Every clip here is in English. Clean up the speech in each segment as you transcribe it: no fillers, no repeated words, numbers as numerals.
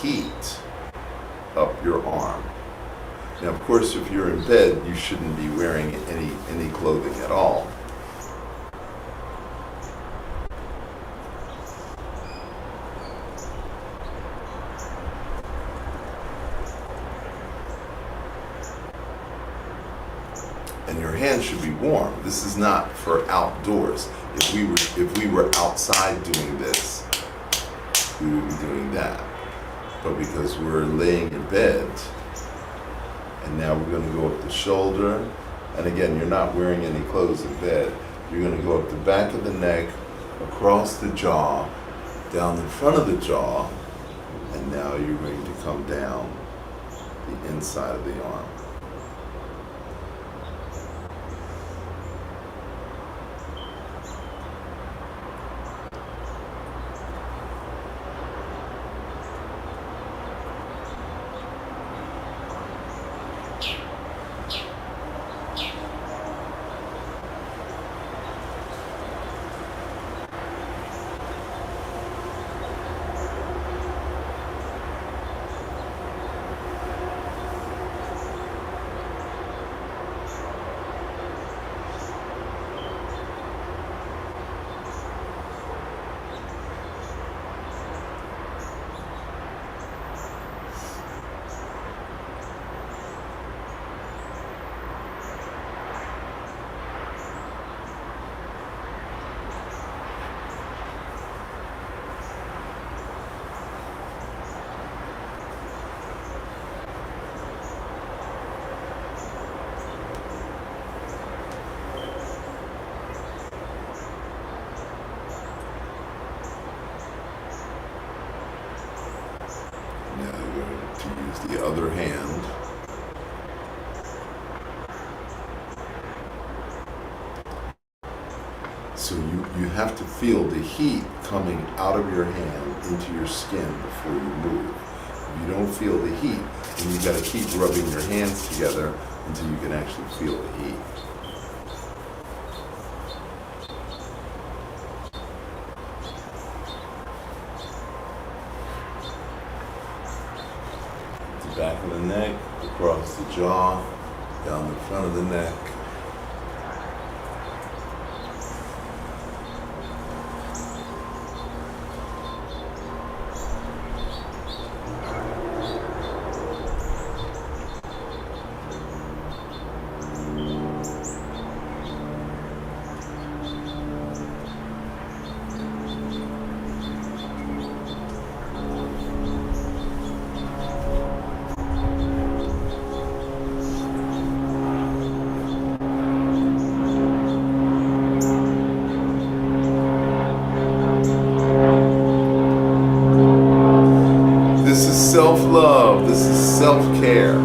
heat up your arm. Now, of course, if you're in bed, you shouldn't be wearing any clothing at all. And your hands should be warm. This is not for outdoors. If we were outside doing this, we would be doing that. But because we're laying in bed, and now we're going to go up the shoulder, and again, you're not wearing any clothes in bed. You're going to go up the back of the neck, across the jaw, down the front of the jaw, and now you're going to come down the inside of the arm. To use the other hand. So you have to feel the heat coming out of your hand into your skin before you move. If you don't feel the heat, then you got to keep rubbing your hands together until you can actually feel the heat. Back of the neck, across the jaw, down the front of the neck. Self-love, this is self-care.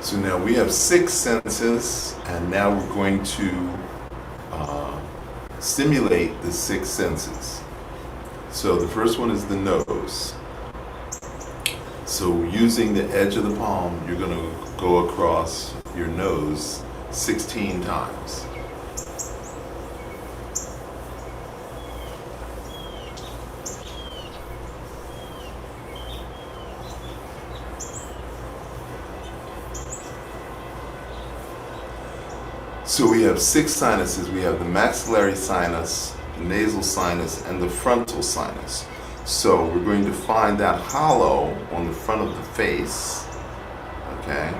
So now we have 6 senses, and now we're going to stimulate the 6 senses. So the first one is the nose. So using the edge of the palm, you're going to go across your nose 16 times. So we have 6 sinuses. We have the maxillary sinus, the nasal sinus, and the frontal sinus. So we're going to find that hollow on the front of the face, okay?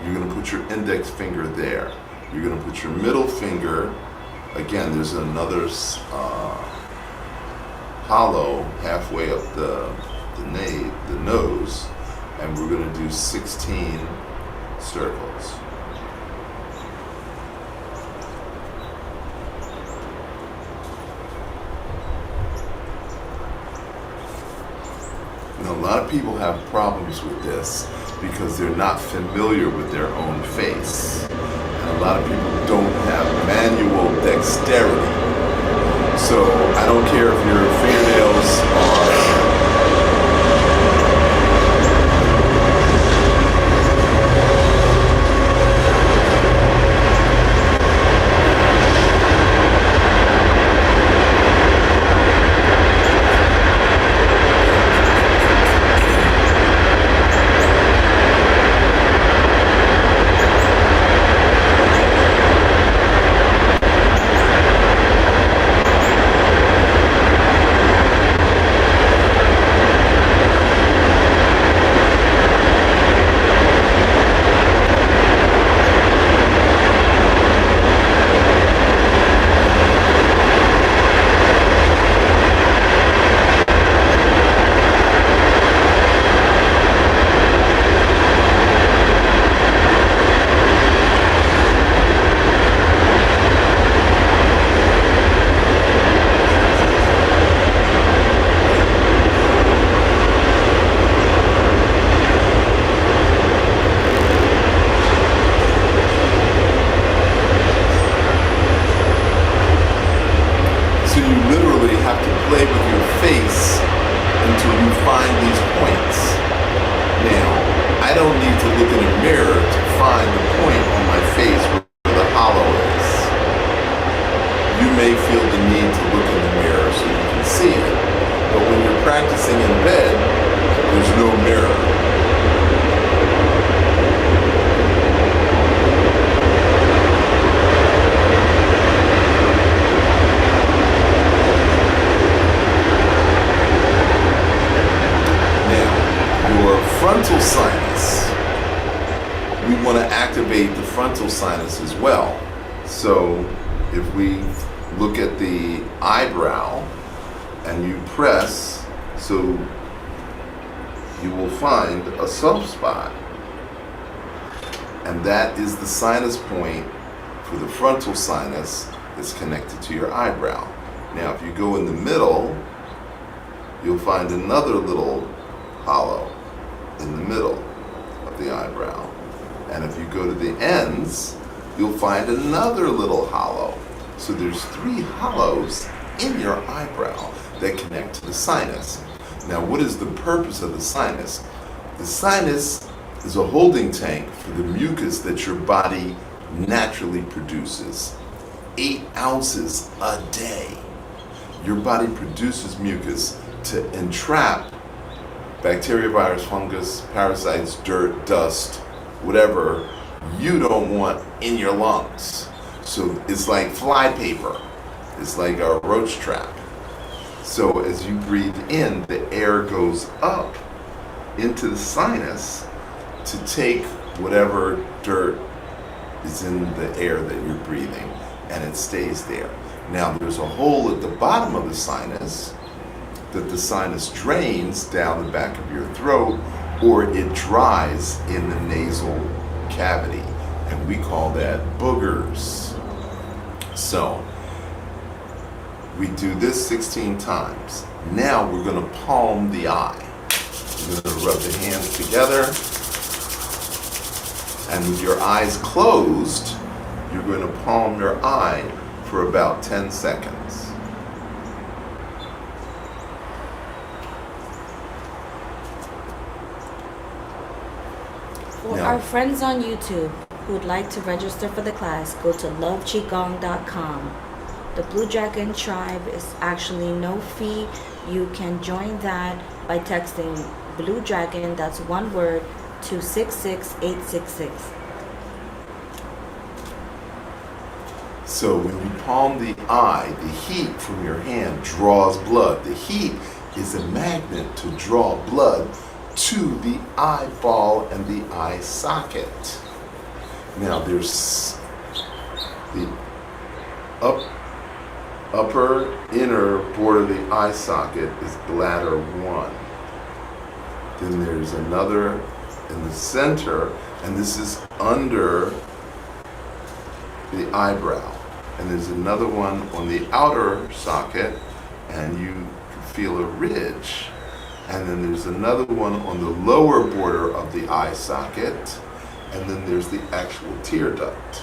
You're going to put your index finger there. You're going to put your middle finger, again, there's another hollow halfway up the nose, and we're going to do 16 circles. Now, a lot of people have problems with this because they're not familiar with their own face. And a lot of people don't have manual dexterity. So I don't care if your fingernails are frontal sinus. We want to activate the frontal sinus as well. So if we look at the eyebrow and you press, so you will find a soft spot. And that is the sinus point for the frontal sinus that's connected to your eyebrow. Now if you go in the middle, you'll find another little hollow in the middle of the eyebrow. And if you go to the ends, you'll find another little hollow. So there's 3 hollows in your eyebrow that connect to the sinus. Now, what is the purpose of the sinus? The sinus is a holding tank for the mucus that your body naturally produces. 8 ounces a day. Your body produces mucus to entrap bacteria, virus, fungus, parasites, dirt, dust, whatever you don't want in your lungs. So it's like flypaper. It's like a roach trap. So as you breathe in, the air goes up into the sinus to take whatever dirt is in the air that you're breathing, and it stays there. Now there's a hole at the bottom of the sinus that the sinus drains down the back of your throat, or it dries in the nasal cavity, and we call that boogers. So we do this 16 times. Now we're going to palm the eye. You're going to rub the hands together, and with your eyes closed, you're going to palm your eye for about 10 seconds. For our friends on YouTube who would like to register for the class, go to loveqigong.com. The Blue Dragon Tribe is actually no fee. You can join that by texting Blue Dragon, that's one word, to 66866. So when you palm the eye, the heat from your hand draws blood. The heat is a magnet to draw blood to the eyeball and the eye socket. Now there's the upper inner border of the eye socket is bladder 1. Then there's another in the center, and this is under the eyebrow. And there's another one on the outer socket, and you can feel a ridge. And then there's another one on the lower border of the eye socket, and then there's the actual tear duct.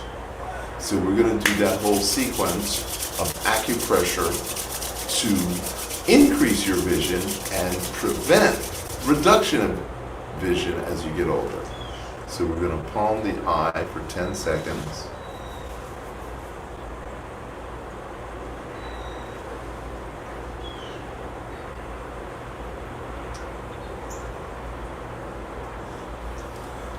So we're going to do that whole sequence of acupressure to increase your vision and prevent reduction of vision as you get older. So we're going to palm the eye for 10 seconds.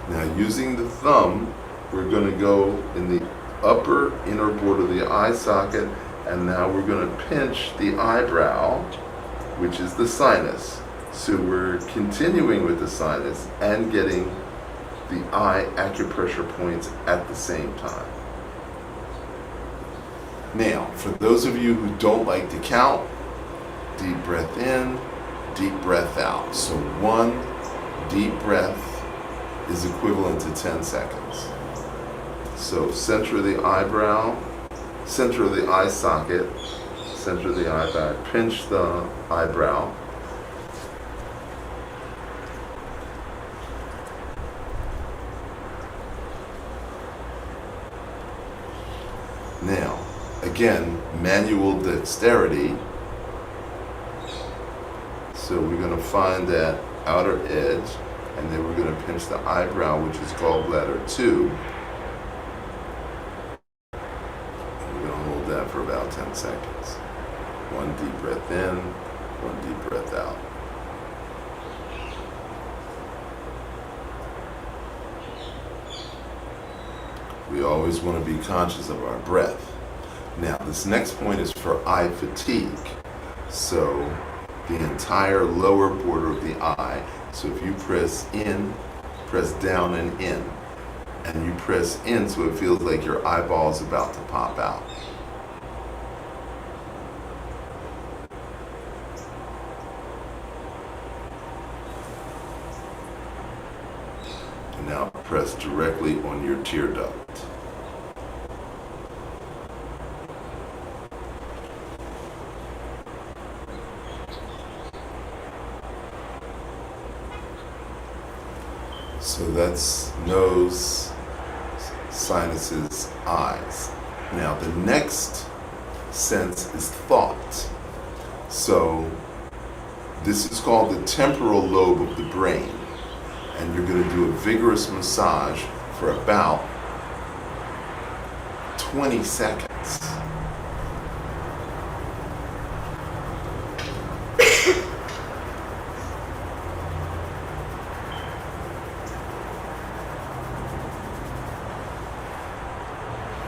Now using the thumb, we're going to go in the upper inner border of the eye socket, and now we're going to pinch the eyebrow, which is the sinus. So we're continuing with the sinus and getting the eye acupressure points at the same time. Now, for those of you who don't like to count, deep breath in, deep breath out. So 1 deep breath is equivalent to 10 seconds. So center of the eyebrow, center of the eye socket, center of the eyebrow, pinch the eyebrow. Now, again, manual dexterity. So we're going to find that outer edge, and then we're going to pinch the eyebrow, which is gallbladder 2. And we're going to hold that for about 10 seconds. 1 deep breath in, 1 deep breath out. We always want to be conscious of our breath. Now, this next point is for eye fatigue. So the entire lower border of the eye. So if you press in, press down and in. And you press in so it feels like your eyeball is about to pop out. And now press directly on your tear duct. So that's nose, sinuses, eyes. Now the next sense is thought. So this is called the temporal lobe of the brain. And you're going to do a vigorous massage for about 20 seconds.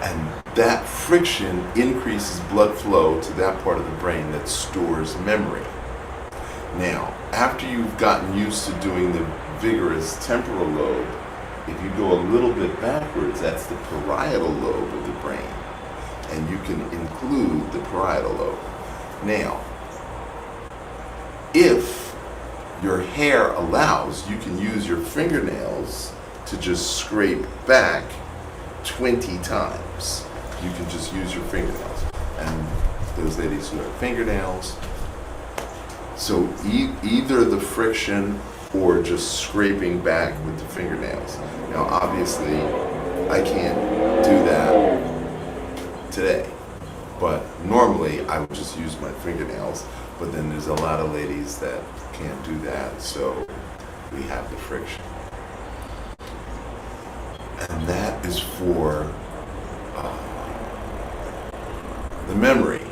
And that friction increases blood flow to that part of the brain that stores memory. Now, after you've gotten used to doing the vigorous temporal lobe, if you go a little bit backwards, that's the parietal lobe of the brain. And you can include the parietal lobe. Now, if your hair allows, you can use your fingernails to just scrape back 20 times. You can just use your fingernails. And those ladies who have fingernails, so either the friction or just scraping back with the fingernails. Now obviously I can't do that today, but normally I would just use my fingernails, but then there's a lot of ladies that can't do that, so we have the friction. And that is for the memory.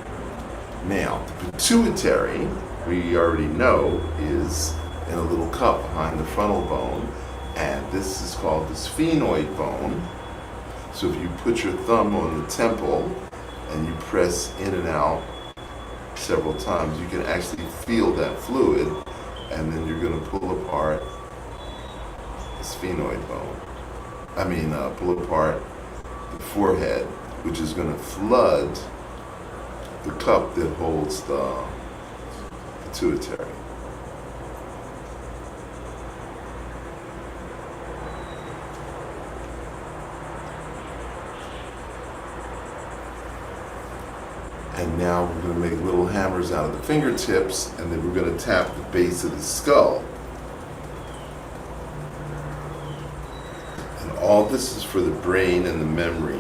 Now, the pituitary, we already know, is in a little cup behind the frontal bone, and this is called the sphenoid bone. So if you put your thumb on the temple and you press in and out several times, you can actually feel that fluid, and then you're going to pull apart the sphenoid bone. Pull apart the forehead, which is going to flood the cup that holds the pituitary. And now we're going to make little hammers out of the fingertips, and then we're going to tap the base of the skull. And all this is for the brain and the memory.